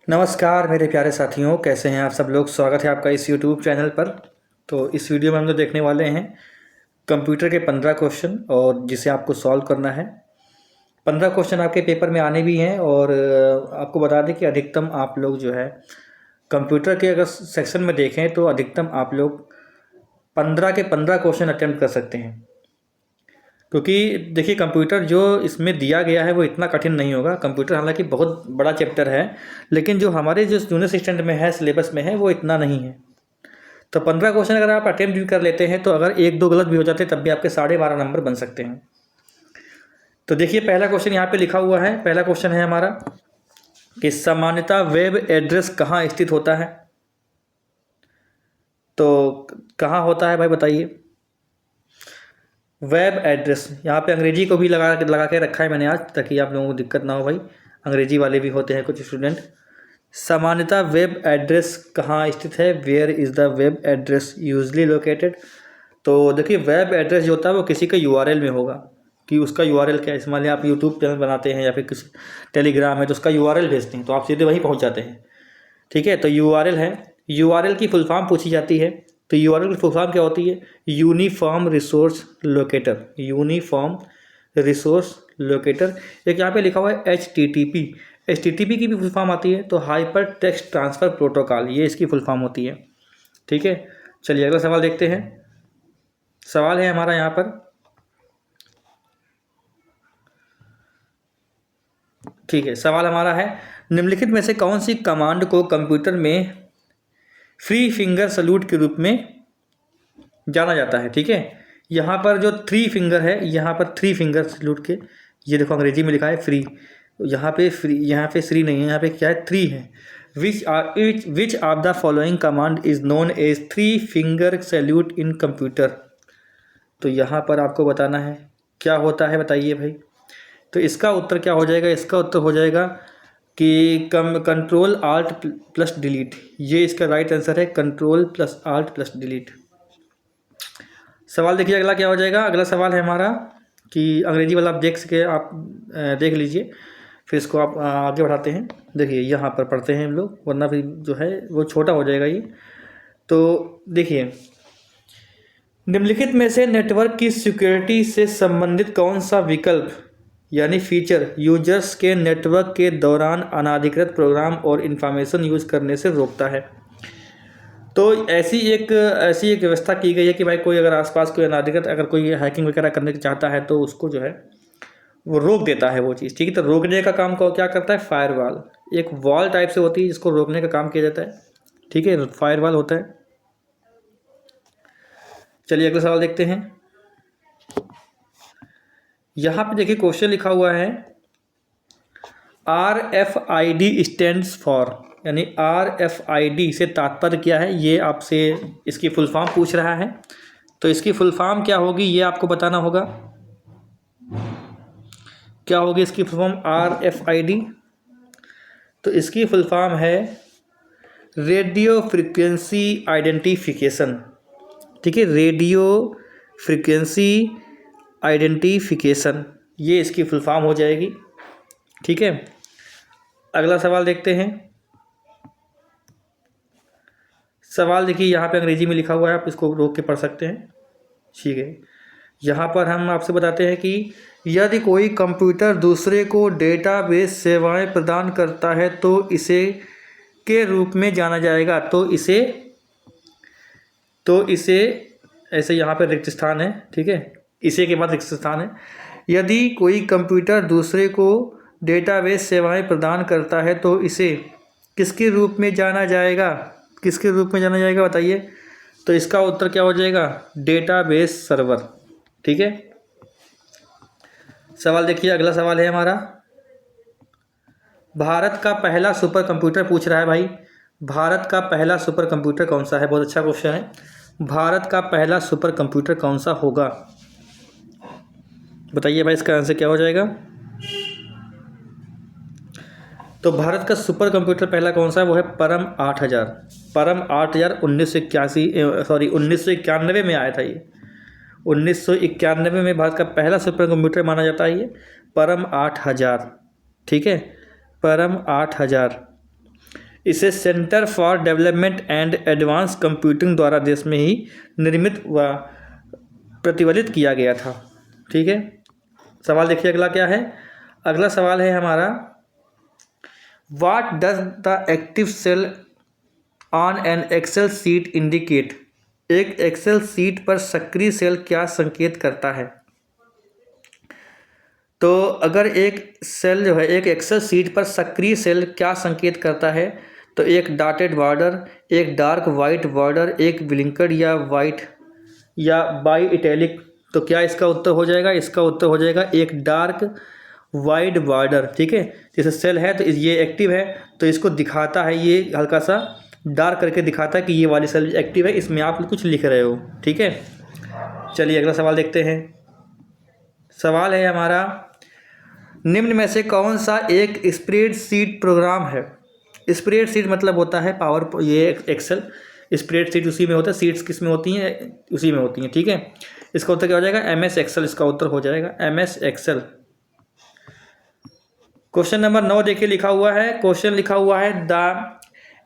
नमस्कार मेरे प्यारे साथियों, कैसे हैं आप सब लोग। स्वागत है आपका इस YouTube चैनल पर। तो इस वीडियो में हम लोग देखने वाले हैं कंप्यूटर के 15 क्वेश्चन और जिसे आपको सॉल्व करना है। 15 क्वेश्चन आपके पेपर में आने भी हैं और आपको बता दें कि अधिकतम आप लोग जो है कंप्यूटर के अगर सेक्शन में देखें तो अधिकतम आप लोग 15 के 15 क्वेश्चन अटेम्प्ट कर सकते हैं। क्योंकि देखिए कंप्यूटर जो इसमें दिया गया है वो इतना कठिन नहीं होगा। कंप्यूटर हालांकि बहुत बड़ा चैप्टर है, लेकिन जो हमारे जो जूनियर स्टैंडर्ड में है, सिलेबस में है, वो इतना नहीं है। तो 15 क्वेश्चन अगर आप अटेम्प्ट भी कर लेते हैं तो अगर एक दो गलत भी हो जाते हैं तब भी आपके 12.5 नंबर बन सकते हैं। तो देखिए पहला क्वेश्चन यहाँ पे लिखा हुआ है। पहला क्वेश्चन है हमारा कि सामान्यतः वेब एड्रेस कहाँ स्थित होता है। तो कहाँ होता है भाई बताइए। वेब एड्रेस यहाँ पे अंग्रेजी को भी लगा के रखा है मैंने आज, ताकि आप लोगों को दिक्कत ना हो भाई। अंग्रेजी वाले भी होते हैं कुछ स्टूडेंट। सामान्यतः वेब एड्रेस कहाँ स्थित है। Where is the web address usually located. तो देखिए वेब एड्रेस जो होता है वो किसी का यूआरएल में होगा कि उसका यूआरएल क्या है। मान लिया आप यूट्यूब चैनल बनाते हैं या फिर किसी टेलीग्राम है तो उसका यूआरएल भेजते हैं तो आप सीधे वहीं पहुँच जाते हैं। ठीक है, तो यूआरएल है। यूआरएल की फुल फॉर्म पूछी जाती है तो यूआरएल की फुल फॉर्म क्या होती है। Uniform resource locator. Uniform resource locator. एक यहाँ पे लिखा हुआ है HTTP। HTTP की भी फुल फॉर्म आती है तो हाइपर टेक्स्ट ट्रांसफ़र प्रोटोकॉल, ये इसकी फुल फॉर्म होती है। ठीक है, चलिए अगला सवाल देखते हैं। सवाल है हमारा यहाँ पर, ठीक है, सवाल हमारा है निम्नलिखित में से कौन सी कमांड को कंप्यूटर में फ्री फिंगर सल्यूट के रूप में जाना जाता है। ठीक है, यहाँ पर जो 3 फिंगर है, यहाँ पर 3 फिंगर सल्यूट के, ये देखो अंग्रेजी में लिखा है फ्री, यहाँ पे फ्री, यहाँ पे श्री नहीं है, यहाँ पे क्या है 3 है। Which of the following command is known as 3 finger salute in computer. तो यहाँ पर आपको बताना है क्या होता है, बताइए भाई। तो इसका उत्तर क्या हो जाएगा। इसका उत्तर हो जाएगा कि कंट्रोल आल्ट प्लस डिलीट। ये इसका राइट आंसर है, control plus alt plus delete. सवाल देखिए अगला क्या हो जाएगा। अगला सवाल है हमारा कि अंग्रेजी वाला आप देख लीजिए, फिर इसको आप आगे बढ़ाते हैं। देखिए यहाँ पर पढ़ते हैं हम लोग, वरना फिर जो है वो छोटा हो जाएगा ये। तो देखिए निम्नलिखित में से नेटवर्क की सिक्योरिटी से संबंधित कौन सा विकल्प यानी फीचर यूजर्स के नेटवर्क के दौरान अनाधिकृत प्रोग्राम और इंफॉर्मेशन यूज करने से रोकता है। तो ऐसी एक व्यवस्था की गई है कि भाई कोई अगर आसपास कोई अनाधिकृत अगर कोई हैकिंग वगैरह करने चाहता है तो उसको जो है वो रोक देता है वो चीज़। ठीक है, तो रोकने का काम को क्या करता है, फायरवॉल। एक वॉल टाइप से होती है जिसको रोकने का काम किया जाता है। ठीक है, फायरवॉल होता है। चलिए अगला सवाल देखते हैं। यहाँ पे देखिए क्वेश्चन लिखा हुआ है RFID स्टैंड्स फॉर, यानी RFID से तात्पर्य क्या है, ये आपसे इसकी फुल फॉर्म पूछ रहा है। तो इसकी फुल फॉर्म क्या होगी ये आपको बताना होगा। क्या होगी इसकी फुल फॉर्म RFID। तो इसकी फुल फॉर्म है रेडियो फ्रिक्वेंसी आइडेंटिफिकेशन। ठीक है, रेडियो फ्रिक्वेंसी आइडेंटिफिकेशन, ये इसकी फुल फॉर्म हो जाएगी। ठीक है, अगला सवाल देखते हैं। सवाल देखिए यहाँ पे अंग्रेजी में लिखा हुआ है, आप इसको रोक के पढ़ सकते हैं। ठीक है, यहाँ पर हम आपसे बताते हैं कि यदि कोई कंप्यूटर दूसरे को डेटाबेस सेवाएं प्रदान करता है तो इसे के रूप में जाना जाएगा। तो इसे ऐसे यहाँ पर रिक्त स्थान है। ठीक है, इसे के बाद रिक्त स्थान है। यदि कोई कंप्यूटर दूसरे को डेटाबेस सेवाएं प्रदान करता है तो इसे किसके रूप में जाना जाएगा। किसके रूप में जाना जाएगा बताइए। तो इसका उत्तर क्या हो जाएगा, डेटाबेस सर्वर। ठीक है, सवाल देखिए अगला सवाल है हमारा, भारत का पहला सुपर कंप्यूटर पूछ रहा है भाई। भारत का पहला सुपर कंप्यूटर कौन सा है। बहुत अच्छा क्वेश्चन है। भारत का पहला सुपर कंप्यूटर कौन सा होगा, बताइए भाई। इसका आंसर क्या हो जाएगा। तो भारत का सुपर कंप्यूटर पहला कौन सा है, वो है परम 8000। परम 8000 1991 में आया था ये। 1991 में भारत का पहला सुपर कंप्यूटर माना जाता है ये परम 8000। ठीक है, परम 8000। इसे centre for development and advance computing द्वारा देश में ही निर्मित व प्रतिबलित किया गया था। ठीक है, सवाल देखिए अगला क्या है। अगला सवाल है हमारा, what does the active cell on an Excel sheet indicate. एक एक्सेल सीट पर सक्रिय सेल क्या संकेत करता है। तो अगर एक सेल जो है, एक एक्सेल सीट पर सक्रिय सेल क्या संकेत करता है, तो एक डॉटेड बॉर्डर, एक डार्क वाइट बॉर्डर, एक ब्लिंकड या वाइट या बाई इटैलिक। तो क्या इसका उत्तर हो जाएगा, इसका उत्तर हो जाएगा एक डार्क वाइट बॉर्डर। ठीक है, जैसे सेल है तो ये एक्टिव है तो इसको दिखाता है, ये हल्का सा डार्क करके दिखाता है कि ये वाली सेल एक्टिव है, इसमें आप कुछ लिख रहे हो। ठीक है, चलिए अगला सवाल देखते हैं। सवाल है हमारा, निम्न में से कौन सा एक स्प्रेडशीट प्रोग्राम है। स्प्रेडशीट मतलब होता है पावर, ये एक्सेल स्प्रेडशीट उसी में होता है, सीट्स किस में होती हैं, उसी में होती हैं। ठीक है, इसका उत्तर क्या हो जाएगा, MS एक्सेल इसका उत्तर हो जाएगा, MS एक्सेल। क्वेश्चन नंबर 9 देखिए लिखा हुआ है, क्वेश्चन लिखा हुआ है the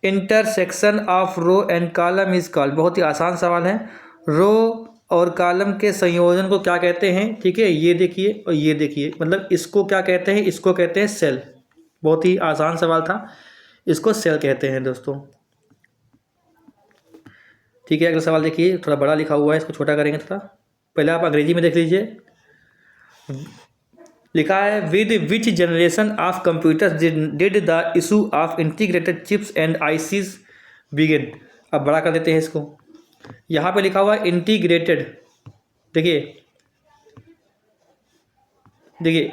intersection of row and column is called. बहुत ही आसान सवाल है, रो और कॉलम के संयोजन को क्या कहते हैं। ठीक है, ये देखिए और ये देखिए, मतलब इसको क्या कहते हैं, इसको कहते हैं सेल। बहुत ही आसान सवाल था, इसको सेल कहते हैं दोस्तों। ठीक है, अगला सवाल देखिए, थोड़ा बड़ा लिखा हुआ है, इसको छोटा करेंगे थोड़ा। पहले आप अंग्रेजी में देख लीजिए, लिखा है with which generation of computers did the issue of integrated chips and ICs begin. अब बड़ा कर देते हैं इसको, यहाँ पे लिखा हुआ है इंटीग्रेटेड। देखिए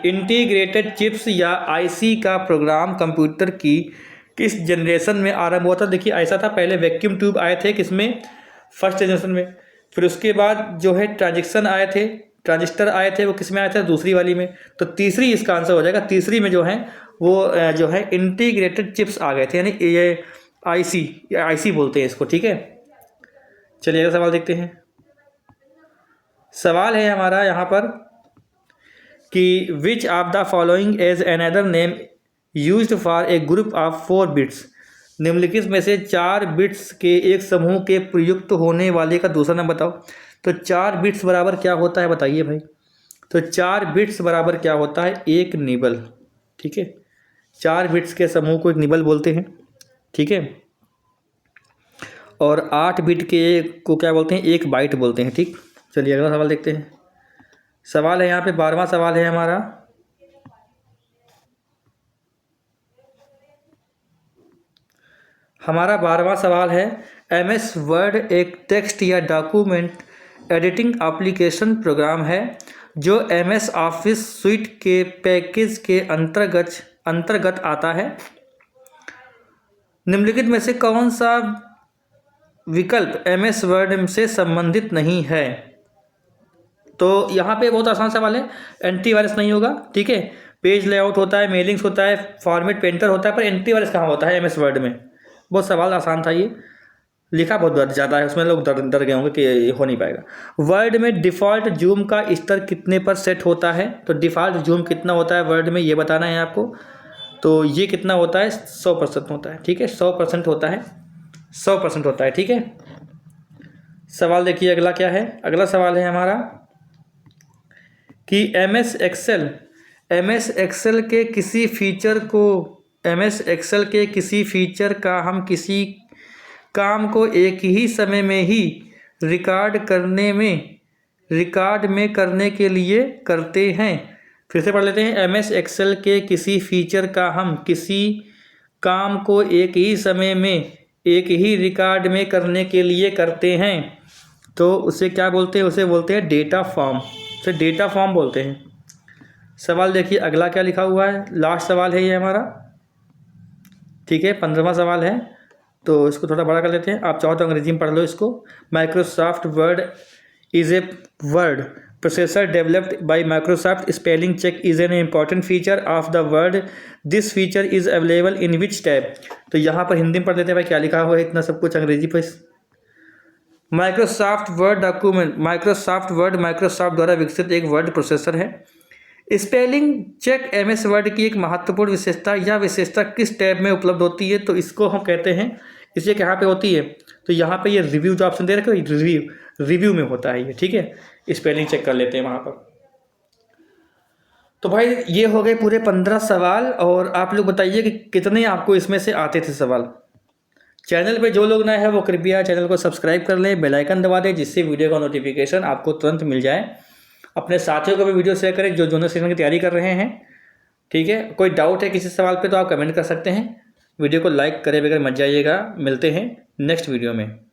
इंटीग्रेटेड चिप्स या आईसी का प्रोग्राम कंप्यूटर की किस जनरेशन में आरंभ हुआ था। देखिए ऐसा था, पहले वैक्यूम ट्यूब आए थे किसमें, फर्स्ट जनरेशन में। फिर उसके बाद जो है ट्रांजिस्टर आए थे वो किस में आए थे, दूसरी वाली में। तो तीसरी इसका आंसर हो जाएगा, तीसरी में जो है वो जो है इंटीग्रेटेड चिप्स आ गए थे, यानी ये आईसी बोलते हैं इसको। ठीक है, चलिए अगला सवाल देखते हैं। सवाल है हमारा यहाँ पर कि which of the following as another name used for a group of 4 bits. निम्नलिखित में से 4 बिट्स के एक समूह के प्रयुक्त होने वाले का दूसरा नाम बताओ। तो 4 बिट्स बराबर क्या होता है बताइए भाई। तो 4 बिट्स बराबर क्या होता है, एक निबल। ठीक है, 4 बिट्स के समूह को एक निबल बोलते हैं। ठीक है, और 8 बिट के को क्या बोलते हैं, एक बाइट बोलते हैं। ठीक, चलिए अगला सवाल देखते हैं। सवाल है यहाँ पे 12वां सवाल है हमारा, हमारा 12वां सवाल है, MS वर्ड एक टेक्स्ट या डॉक्यूमेंट एडिटिंग एप्लीकेशन प्रोग्राम है जो MS ऑफिस सूट के पैकेज के अंतर्गत आता है। निम्नलिखित में से कौन सा विकल्प MS वर्ड से संबंधित नहीं है। तो यहाँ पे बहुत आसान सवाल है, एंटीवायरस नहीं होगा। ठीक है, पेज लेआउट होता है, मेलिंग्स होता है, फॉर्मेट पेंटर होता है, पर एंटीवायरस कहाँ होता है MS वर्ड में। बहुत सवाल आसान था, ये लिखा बहुत ज़्यादा है, उसमें लोग डर गए होंगे कि ये हो नहीं पाएगा। वर्ड में डिफ़ॉल्ट जूम का स्तर कितने पर सेट होता है। तो डिफ़ॉल्ट जूम कितना होता है वर्ड में, ये बताना है आपको। तो ये कितना होता है, 100% होता है। ठीक है, 100% होता है, 100% होता है। ठीक है, सवाल देखिए अगला क्या है। अगला सवाल है हमारा कि MS एक्सेल के किसी फीचर का हम किसी काम को एक ही समय में ही रिकॉर्ड में करने के लिए करते हैं। फिर से पढ़ लेते हैं, MS एक्सेल के किसी फीचर का हम किसी काम को एक ही समय में एक ही रिकॉर्ड में करने के लिए करते हैं। तो उसे क्या बोलते हैं, उसे बोलते हैं डेटा फॉर्म, उसे डेटा फॉर्म बोलते हैं। सवाल देखिए अगला क्या लिखा हुआ है, लास्ट सवाल है ये हमारा। ठीक है, 15वां सवाल है, तो इसको थोड़ा बड़ा कर लेते हैं। आप चाहो तो अंग्रेजी में पढ़ लो इसको। Microsoft Word is a word processor developed by Microsoft. Spelling check is an important feature of the Word. This feature is available in which tab. तो यहाँ पर हिंदी में पढ़ लेते हैं भाई, क्या लिखा हुआ है, इतना सब कुछ अंग्रेजी पर। माइक्रोसॉफ्ट वर्ड माइक्रोसॉफ्ट द्वारा विकसित एक वर्ड प्रोसेसर है। स्पेलिंग चेक MS वर्ड की एक महत्वपूर्ण विशेषता, यह विशेषता किस टैब में उपलब्ध होती है? तो इसको हम कहते हैं, इसलिए कहाँ पे होती है? तो यहाँ पे ये रिव्यू जो ऑप्शन दे रखे हो, रिव्यू में होता है ये, ठीक है। स्पेलिंग चेक कर लेते हैं वहाँ पर। तो भाई ये हो गए पूरे 15 सवाल, और आप लोग बताइए कि कितने आपको इसमें से आते थे सवाल। चैनल पे जो लोग नए हैं वो कृपया चैनल को सब्सक्राइब कर लें, बेल आइकन दबा दें, जिससे वीडियो का नोटिफिकेशन आपको तुरंत मिल जाए। अपने साथियों को भी वीडियो शेयर करें जो जूनियर सेक्शन की तैयारी कर रहे हैं, ठीक है। कोई डाउट है किसी सवाल पे तो आप कमेंट कर सकते हैं। वीडियो को लाइक करे बगैर मत जाइएगा। मिलते हैं नेक्स्ट वीडियो में।